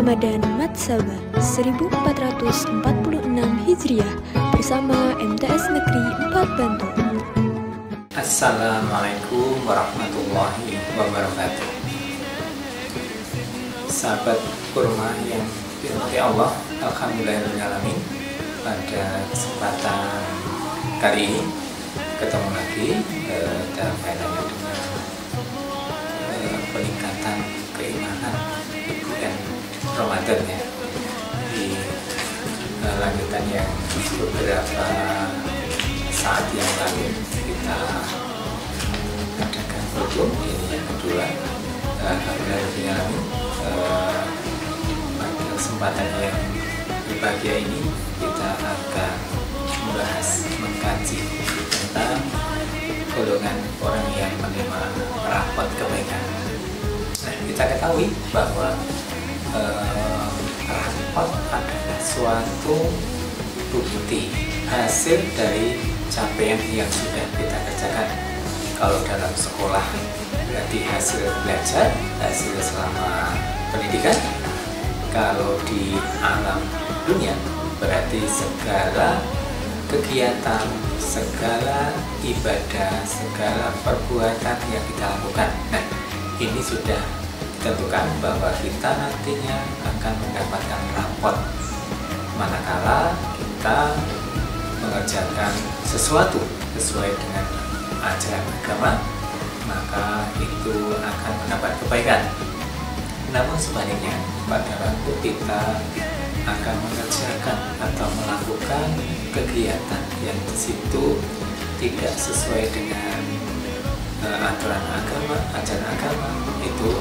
Ramadan Matsaba 1446 Hijriah bersama MTS Negeri 4 Bantul. Assalamualaikum warahmatullahi wabarakatuh. Sahabat kurma yang dirahmati Allah, alhamdulillahirrahmanirrahim. Pada kesempatan kali ini ketemu lagi dalam kaitannya dengan peningkatan keimanan di bulan Ramadan ya. Di lanjutan yang beberapa saat yang lalu kita adakan foto, ini yang kedua. Alhamdulillah pada kesempatan yang berbahagia ini kita akan membahas, mengkaji tentang golongan orang yang menerima rapot kebaikan. Nah, kita ketahui bahwa rapot adalah suatu bukti hasil dari capaian yang sudah kita kerjakan. Kalau dalam sekolah berarti hasil belajar, hasil selama pendidikan. Kalau di alam dunia berarti segala kegiatan, segala ibadah, segala perbuatan yang kita lakukan. Nah, ini sudah ditentukan bahwa kita nantinya akan mendapatkan rapot manakala kita mengerjakan sesuatu sesuai dengan ajaran agama, maka itu akan mendapat kebaikan. Namun sebaliknya, pada waktu kita akan mengerjakan atau melakukan kegiatan yang di situ tidak sesuai dengan aturan agama, ajaran agama, itu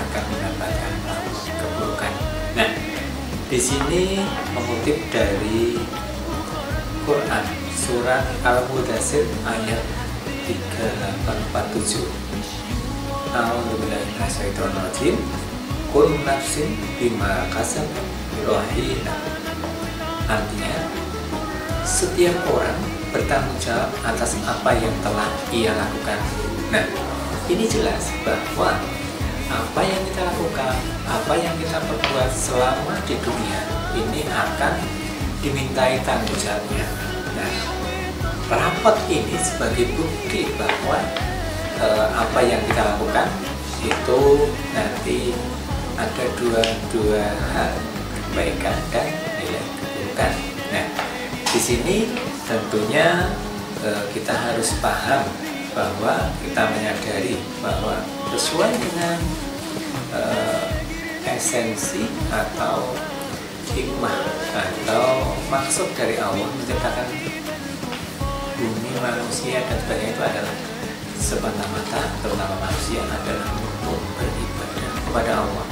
akan mendapatkan keburukan. Nah, di sini mengutip dari Quran surat Al-Mudaththir ayat 3847. A'udzubillahi minasyaitonir rajim. Kullu nafsin bima kasabat rahina. Artinya, setiap orang bertanggung jawab atas apa yang telah ia lakukan. Nah, ini jelas bahwa apa yang kita lakukan, apa yang kita perbuat selama di dunia ini akan dimintai tanggung jawabnya. Nah, rapot ini sebagai bukti bahwa apa yang kita lakukan itu nanti ada dua hal, kebaikan dan nilai keburukan. Nah, di sini tentunya kita harus paham bahwa kita menyadari bahwa sesuai dengan esensi atau hikmah atau maksud dari Allah menciptakan bumi, manusia dan sebagainya itu adalah semata-mata, terutama manusia adalah untuk beribadah kepada Allah.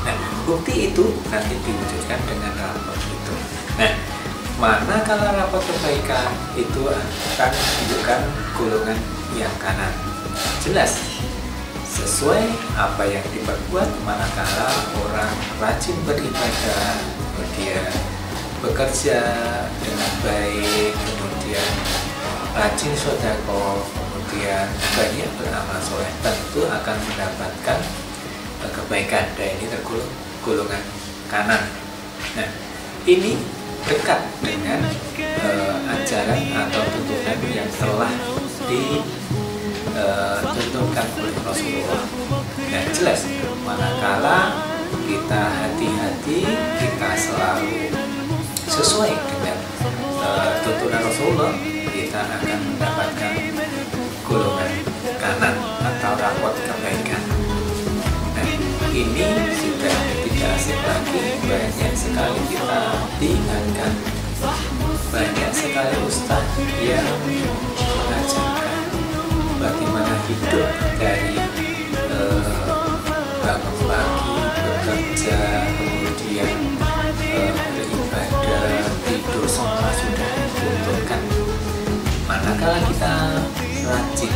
Nah, bukti itu nanti diwujudkan dengan rapot itu. Nah, manakala rapot kebaikan itu akan menunjukkan golongan yang kanan. Jelas sesuai apa yang diperbuat manakala orang rajin beribadah, kemudian bekerja dengan baik, kemudian rajin sedekah, kemudian banyak beramal soleh, tentu akan mendapatkan kebaikan. Dan ini tergolong golongan kanan. Nah, ini dekat dengan ajaran atau tuntunan yang telah dituntunkan oleh Rasulullah. Dan jelas manakala kita hati-hati, kita selalu sesuai dengan tuntunan Rasulullah, kita akan mendapatkan golongan kanan atau rapot kebaikan. Nah, ini sudah tidak asing lagi, banyak sekali kita diingatkan, banyak sekali ustaz yang mengajarkan bagaimana hidup dari bangun pagi, bekerja, kemudian beribadah, tidur, semua sudah dituntunkan. Manakala kita rajin,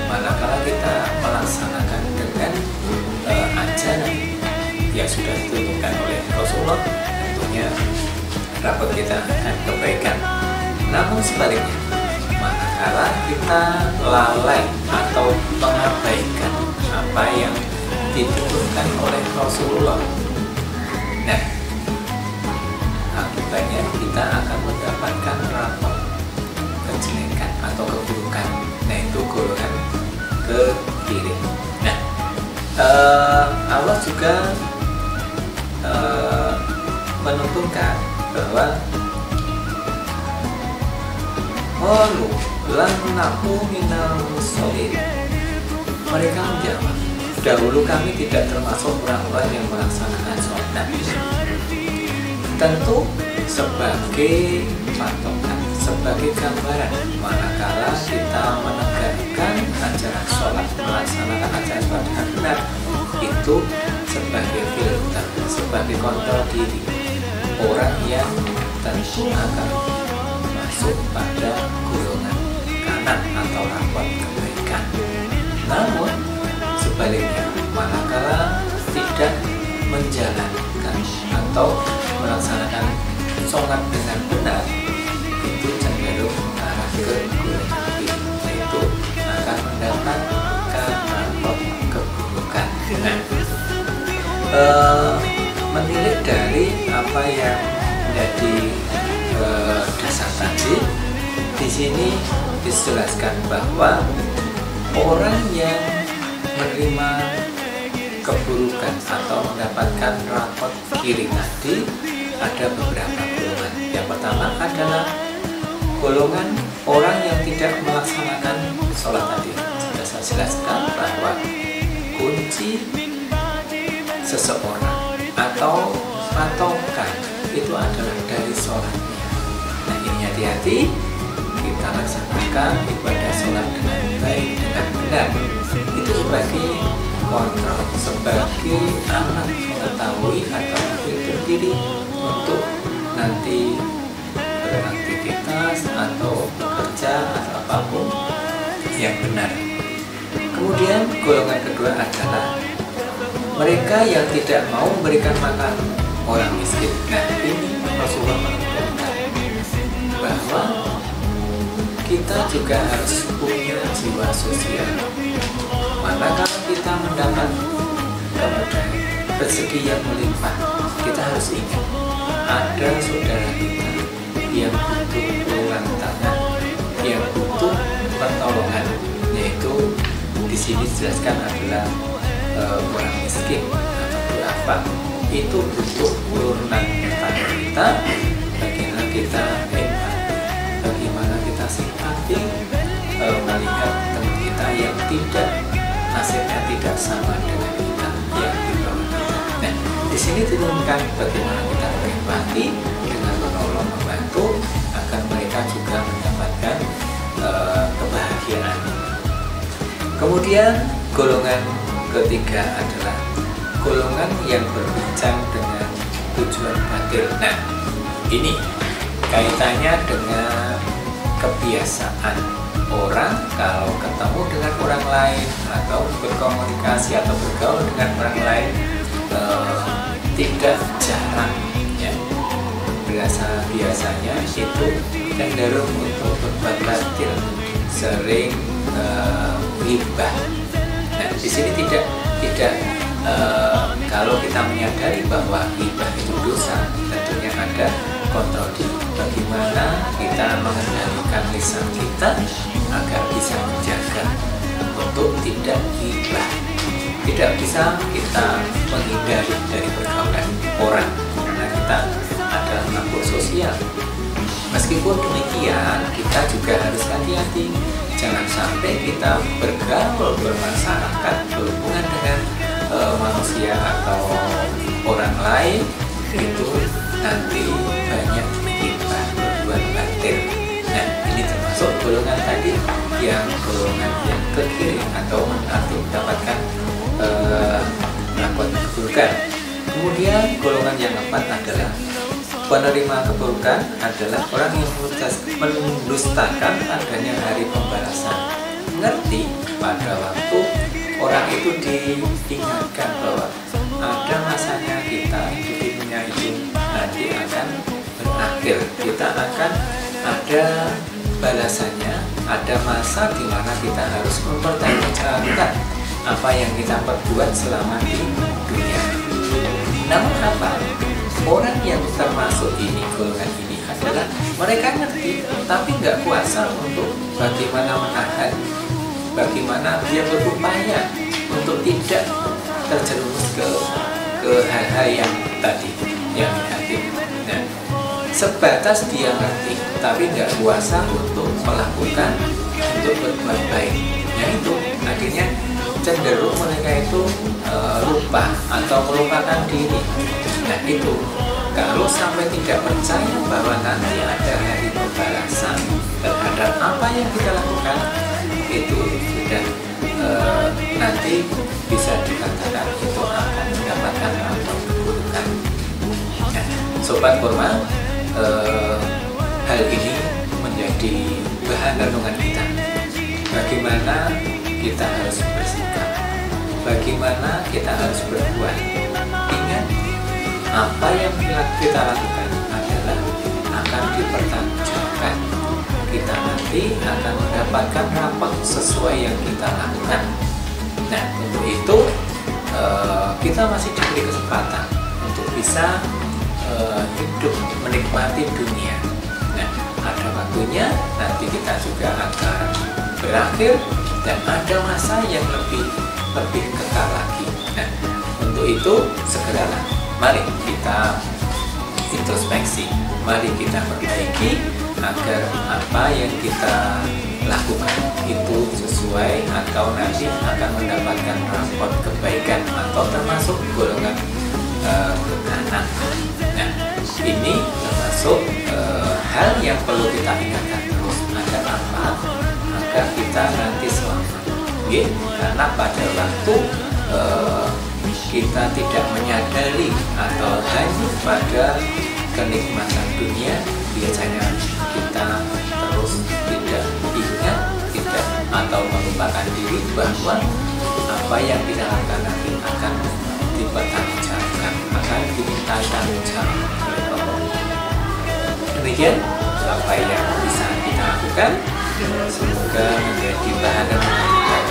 manakala kita melaksanakan dengan ajaran yang sudah dituntunkan oleh Rasulullah, tentunya rapot kita akan kebaikan. Namun sebaliknya, manakala kita lalai atau mengabaikan apa yang dituntunkan oleh Rasulullah, Nah, akibatnya kita akan mendapatkan rapot kejelekan atau keburukan. Nah, itu golongan ke kiri. Nah, Allah juga menuntunkan bahwa lan naku minal musholin. Mereka menjawab, dahulu kami tidak termasuk orang-orang yang melaksanakan sholat. Nah, tentu sebagai patokan, sebagai gambaran manakala kita menegakkan ajaran sholat, melaksanakan ajaran sholat dengan benar, itu sebagai filter, sebagai kontrol diri orang yang tentu akan masuk pada golongan kanan atau rapot kebaikan. Namun sebaliknya, manakala tidak menjalankan atau melaksanakan sholat dengan benar, itu cenderung mengarah ke golongan kiri, yaitu akan mendapatkan rapot keburukan. Nah, menilik dari apa yang menjadi dasar tadi, di sini dijelaskan bahwa orang yang menerima keburukan atau mendapatkan rapot kiri tadi ada beberapa golongan. Yang pertama adalah golongan orang yang tidak melaksanakan sholat tadi. Sudah saya jelaskan bahwa kunci seseorang atau patokan itu adalah dari sholatnya. Nah, ini hati-hati, kita laksanakan ibadah sholat dengan baik, dengan benar. Itu sebagai kontrol, sebagai alat mengetahui atau filter diri untuk nanti beraktivitas atau bekerja atau apapun yang benar. Kemudian golongan kedua adalah mereka yang tidak mau memberikan makan orang miskin. Nah, ini Rasulullah menunjukkan bahwa kita juga harus punya jiwa sosial. Manakala kita mendapat kemudahan, rezeki yang melimpah, kita harus ingat ada saudara kita yang butuh uluran tangan, yang butuh pertolongan, yaitu di sini dijelaskan adalah orang miskin atau duafa. Itu butuh uluran tangan kita. Bagaimana kita empati, bagaimana kita simpati melihat teman kita yang tidak, nasibnya tidak sama dengan kita, yang di bawah kita. Nah, di sini ditunjukkan bagaimana kita berempati dengan menolong, membantu agar mereka juga mendapatkan kebahagiaan. Kemudian golongan ketiga adalah golongan yang berbincang dengan tujuan batil. Nah, ini kaitannya dengan kebiasaan orang kalau ketemu dengan orang lain atau berkomunikasi atau bergaul dengan orang lain, tidak jarang ya, biasanya itu cenderung untuk berbuat batil, sering ghibah. Nah, di sini tidak kalau kita menyadari bahwa ghibah itu dosa, tentunya ada kontrol diri. Bagaimana kita mengendalikan lisan kita agar bisa menjaga untuk tidak ghibah. Tidak bisa kita menghindari dari pergaulan orang karena kita adalah makhluk sosial. Meskipun demikian, kita juga harus hati-hati. Jangan sampai kita bergaul, bermasyarakat, berhubungan dengan manusia atau orang lain itu nanti banyak ghibah, berbuat batil. Nah, ini termasuk golongan tadi yang golongan yang ke kiri atau mendapatkan rapot keburukan. Kemudian golongan yang keempat adalah penerima keburukan, adalah orang yang mendustakan adanya hari pembalasan. Mengerti pada waktu orang itu diingatkan bahwa ada masanya kita hidup di dunia ini nanti akan berakhir, kita akan ada balasannya, ada masa di mana kita harus mempertanggungjawabkan apa yang kita perbuat selama di dunia. Namun apa? orang yang termasuk ini, golongan ini adalah mereka ngerti tapi nggak kuasa untuk bagaimana menahan, bagaimana dia berupaya untuk tidak terjerumus ke hal-hal yang tadi, yang negatif. Nah, sebatas dia ngerti tapi nggak kuasa untuk melakukan, untuk berbuat baik. Ya itu akhirnya cenderung mereka itu lupa atau melupakan diri. Nah itu kalau sampai tidak percaya bahwa nanti ada hari pembalasan terhadap apa yang kita lakukan, itu sudah nanti bisa dikatakan itu akan mendapatkan keburukan. Nah, Sobat Kurma, hal ini menjadi bahan renungan kita. Bagaimana kita harus bersikap, bagaimana kita harus berbuat. Ingat, apa yang kita lakukan adalah akan dipertanggungjawabkan. Kita nanti akan mendapatkan rapot sesuai yang kita lakukan. Nah, untuk itu kita masih diberi kesempatan untuk bisa hidup menikmati dunia. Nah, ada waktunya nanti kita juga akan berakhir dan ada masa yang lebih kekal lagi. Nah, untuk itu segeralah mari kita introspeksi, mari kita perbaiki agar apa yang kita lakukan itu sesuai atau nanti akan mendapatkan rapot kebaikan atau termasuk golongan kanan. Nah, ini termasuk hal yang perlu kita ingatkan terus agar apa? Agar kita nanti selamat. Karena pada waktu kita tidak menyadari atau hanya pada kenikmatan dunia, biasanya kita terus tidak ingat, tidak atau melupakan diri bahwa apa yang kita lakukan nanti akan dipertanggungjawabkan, akan diminta tanggung jawab oleh Allah. Demikian apa yang bisa kita lakukan, semoga menjadi bahan renungan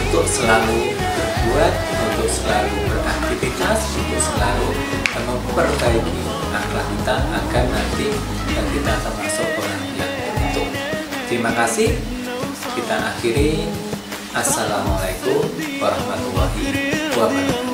untuk selalu berbuat, untuk selalu beraktivitas, untuk selalu memperbaiki akhlak kita agar nanti kita termasuk orang yang beruntung. Terima kasih. Kita akhiri. Assalamualaikum warahmatullahi wabarakatuh.